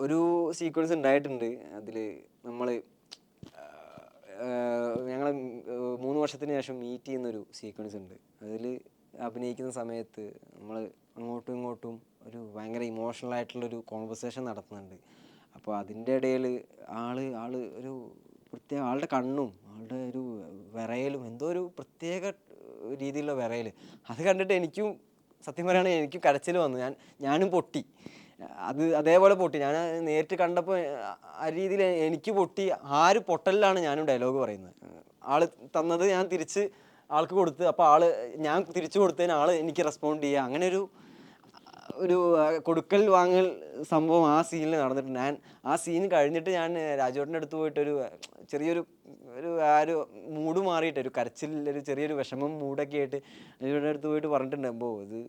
ഒരു സീക്വൻസ് ഉണ്ടായിട്ടുണ്ട്. അതിൽ നമ്മൾ ഞങ്ങൾ 3 വർഷത്തിന് ശേഷം മീറ്റ് ചെയ്യുന്നൊരു സീക്വൻസ് ഉണ്ട്. അതിൽ അഭിനയിക്കുന്ന സമയത്ത് നമ്മൾ അങ്ങോട്ടും ഇങ്ങോട്ടും ഒരു ഭയങ്കര ഇമോഷണൽ ആയിട്ടുള്ളൊരു കോൺവെർസേഷൻ നടത്തുന്നുണ്ട്. അപ്പോൾ അതിൻ്റെ ഇടയിൽ ആൾ ഒരു പ്രത്യേക ആളുടെ കണ്ണും ആളുടെ ഒരു വിറയലും എന്തോ ഒരു പ്രത്യേക രീതിയിലുള്ള വിറയൽ അത് കണ്ടിട്ട് എനിക്കും സത്യം പറയുകയാണെങ്കിൽ എനിക്കും കരച്ചിൽ വന്നു. ഞാനും പൊട്ടി. അതേപോലെ പൊട്ടി. ഞാൻ നേരിട്ട് കണ്ടപ്പോൾ ആ രീതിയിൽ എനിക്ക് പൊട്ടി. ആ ഒരു പൊട്ടലിലാണ് ഞാനും ഡയലോഗ് പറയുന്നത്. ആൾ തന്നത് ഞാൻ തിരിച്ച് ആൾക്ക് കൊടുത്ത്, അപ്പോൾ ഞാൻ തിരിച്ചു കൊടുത്തതിന് എനിക്ക് റെസ്പോണ്ട് ചെയ്യുക, അങ്ങനെ ഒരു കൊടുക്കൽ വാങ്ങൽ സംഭവം ആ സീനിൽ നടന്നിട്ടുണ്ട്. ആ സീൻ കഴിഞ്ഞിട്ട് ഞാൻ രാജുവേട്ടൻ്റെ അടുത്ത് പോയിട്ടൊരു ചെറിയൊരു ഒരു മൂഡ് മാറിയിട്ട് ഒരു കരച്ചിൽ, ഒരു ചെറിയൊരു വിഷമം മൂഡൊക്കെ ആയിട്ട് രാജുവേട്ടൻ്റെ അടുത്ത് പോയിട്ട് പറഞ്ഞിട്ടുണ്ട്. ഇത്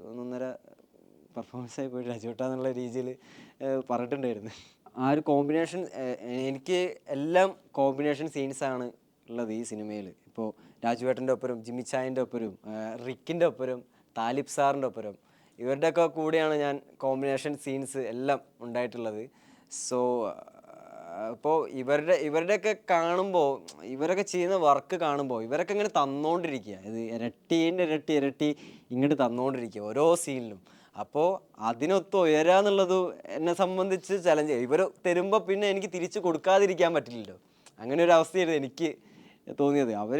ഒന്നൊന്നര പെർഫോമൻസായി പോയിട്ട് രാജുവേട്ടാന്നുള്ള രീതിയിൽ പറഞ്ഞിട്ടുണ്ടായിരുന്നു. ആ ഒരു കോമ്പിനേഷൻ എനിക്ക് എല്ലാം കോമ്പിനേഷൻ സീൻസാണ് ഉള്ളത് ഈ സിനിമയിൽ. ഇപ്പോൾ രാജുവേട്ടൻ്റെ ഒപ്പരം, ജിമ്മിച്ചായൻ്റെ ഒപ്പരം, റിക്കിൻ്റെ ഒപ്പരം, താലിബ് സാറിൻ്റെ ഒപ്പരം, ഇവരുടെയൊക്കെ കൂടെയാണ് ഞാൻ കോമ്പിനേഷൻ സീൻസ് എല്ലാം ഉണ്ടായിട്ടുള്ളത്. സോ ഇപ്പോൾ ഇവരുടെയൊക്കെ കാണുമ്പോൾ, ഇവരൊക്കെ ചെയ്യുന്ന വർക്ക് കാണുമ്പോൾ ഇവരൊക്കെ ഇങ്ങനെ തന്നുകൊണ്ടിരിക്കുക, ഇത് ഇരട്ടി ഇങ്ങോട്ട് തന്നുകൊണ്ടിരിക്കുക ഓരോ സീനിലും. അപ്പോൾ അതിനൊത്ത് ഉയരാന്നുള്ളത് എന്നെ സംബന്ധിച്ച് ചലഞ്ച്. ഇവർ തരുമ്പോൾ പിന്നെ എനിക്ക് തിരിച്ച് കൊടുക്കാതിരിക്കാൻ പറ്റില്ലല്ലോ. അങ്ങനെ ഒരു അവസ്ഥയായിരുന്നു എനിക്ക് തോന്നിയത്. അവർ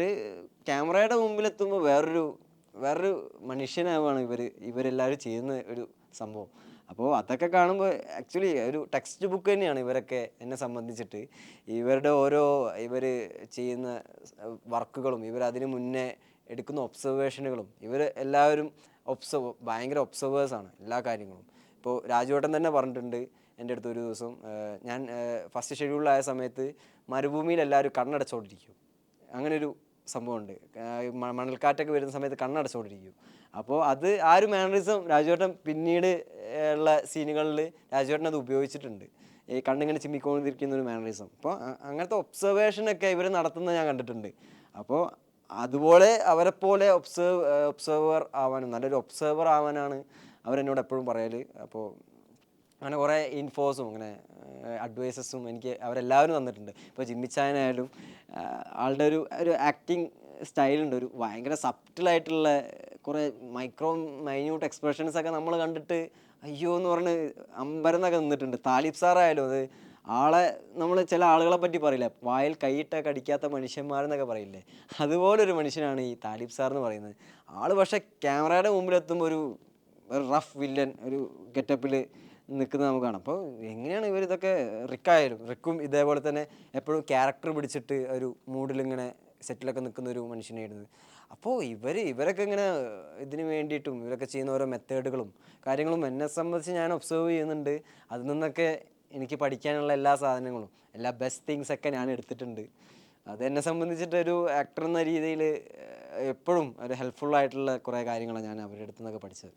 ക്യാമറയുടെ മുമ്പിലെത്തുമ്പോൾ വേറൊരു മനുഷ്യനാവാണ് ഇവരെല്ലാവരും ചെയ്യുന്ന ഒരു സംഭവം. അപ്പോൾ അതൊക്കെ കാണുമ്പോൾ ആക്ച്വലി ഒരു ടെക്സ്റ്റ് ബുക്ക് തന്നെയാണ് ഇവരൊക്കെ എന്നെ സംബന്ധിച്ചിട്ട്. ഇവർ ചെയ്യുന്ന വർക്കുകളും അതിന് മുന്നേ എടുക്കുന്ന ഒബ്സർവേഷനുകളും, എല്ലാവരും ഭയങ്കര ഒബ്സർവേഴ്സാണ് എല്ലാ കാര്യങ്ങളും. ഇപ്പോൾ രാജുവേട്ടൻ തന്നെ പറഞ്ഞിട്ടുണ്ട് എൻ്റെ അടുത്ത് ഒരു ദിവസം, ഞാൻ ഫസ്റ്റ് ഷെഡ്യൂളിലായ സമയത്ത് മരുഭൂമിയിൽ എല്ലാവരും കണ്ണടച്ചുകൊണ്ടിരിക്കും. അങ്ങനൊരു സംഭവമുണ്ട്. മണൽക്കാറ്റൊക്കെ വരുന്ന സമയത്ത് കണ്ണടച്ചുകൊണ്ടിരിക്കും. അപ്പോൾ ആ ഒരു മാനറിസം രാജുവേട്ടൻ പിന്നീട് ഉള്ള സീനുകളിൽ രാജുവേട്ടൻ അത് ഉപയോഗിച്ചിട്ടുണ്ട്. ഈ കണ്ണിങ്ങനെ ചിമ്മിക്കൊണ്ടിരിക്കുന്ന ഒരു മാനറിസം. അപ്പോൾ അങ്ങനത്തെ ഒബ്സർവേഷനൊക്കെ ഇവർ നടത്തുന്നത് ഞാൻ കണ്ടിട്ടുണ്ട്. അപ്പോൾ അതുപോലെ അവരെപ്പോലെ ഒബ്സർവർ ആവാനും, നല്ലൊരു ഒബ്സർവർ ആവാനാണ് അവരെന്നോട് എപ്പോഴും പറയൽ. അപ്പോൾ അങ്ങനെ കുറേ ഇൻഫോസും അങ്ങനെ അഡ്വൈസസും എനിക്ക് അവരെല്ലാവരും തന്നിട്ടുണ്ട്. ഇപ്പോൾ ജിമ്മിച്ചായനായാലും ആളുടെ ഒരു ആക്ടിങ് സ്റ്റൈലുണ്ട്, ഒരു ഭയങ്കര സബ്റ്റിലായിട്ടുള്ള കുറേ മൈന്യൂട്ട് എക്സ്പ്രഷൻസൊക്കെ നമ്മൾ കണ്ടിട്ട് അയ്യോ എന്ന് പറഞ്ഞ് അമ്പരന്നൊക്കെ നിന്നിട്ടുണ്ട്. താലിബ് സാറായാലും നമ്മൾ ചില ആളുകളെ പറ്റി പറയില്ല, വായിൽ കൈയിട്ട കടിക്കാത്ത മനുഷ്യന്മാരെന്നൊക്കെ പറയില്ലേ, അതുപോലൊരു മനുഷ്യനാണ് ഈ താലിബ് സാർ എന്ന് പറയുന്നത്. പക്ഷേ ക്യാമറയുടെ മുമ്പിലെത്തുമ്പോൾ ഒരു റഫ് വില്ലൻ ഒരു ഗെറ്റപ്പിൽ നിൽക്കുന്നത് നമുക്ക് കാണാം. അപ്പോൾ എങ്ങനെയാണ് ഇവരിതൊക്കെ, റിക്കും ഇതേപോലെ തന്നെ എപ്പോഴും ക്യാരക്ടർ പിടിച്ചിട്ട് ഒരു മൂഡിലിങ്ങനെ സെറ്റിലൊക്കെ നിൽക്കുന്ന ഒരു മനുഷ്യനായിരുന്നു. അപ്പോൾ ഇവരൊക്കെ ഇങ്ങനെ ഇതിന് വേണ്ടിയിട്ടും ഇവരൊക്കെ ചെയ്യുന്ന ഓരോ മെത്തേഡുകളും കാര്യങ്ങളും എന്നെ സംബന്ധിച്ച് ഞാൻ ഒബ്സർവ് ചെയ്യുന്നുണ്ട്. അതിൽ നിന്നൊക്കെ എനിക്ക് പഠിക്കാനുള്ള എല്ലാ സാധനങ്ങളും, എല്ലാ ബെസ്റ്റ് തിങ്സൊക്കെ ഞാൻ എടുത്തിട്ടുണ്ട്. അതെന്നെ സംബന്ധിച്ചിട്ടൊരു ആക്ടർ എന്ന രീതിയിൽ എപ്പോഴും ഒരു ഹെൽപ്ഫുള്ളായിട്ടുള്ള കുറേ കാര്യങ്ങളാണ് ഞാൻ അവരുടെ അടുത്ത് നിന്നൊക്കെ പഠിച്ചത്.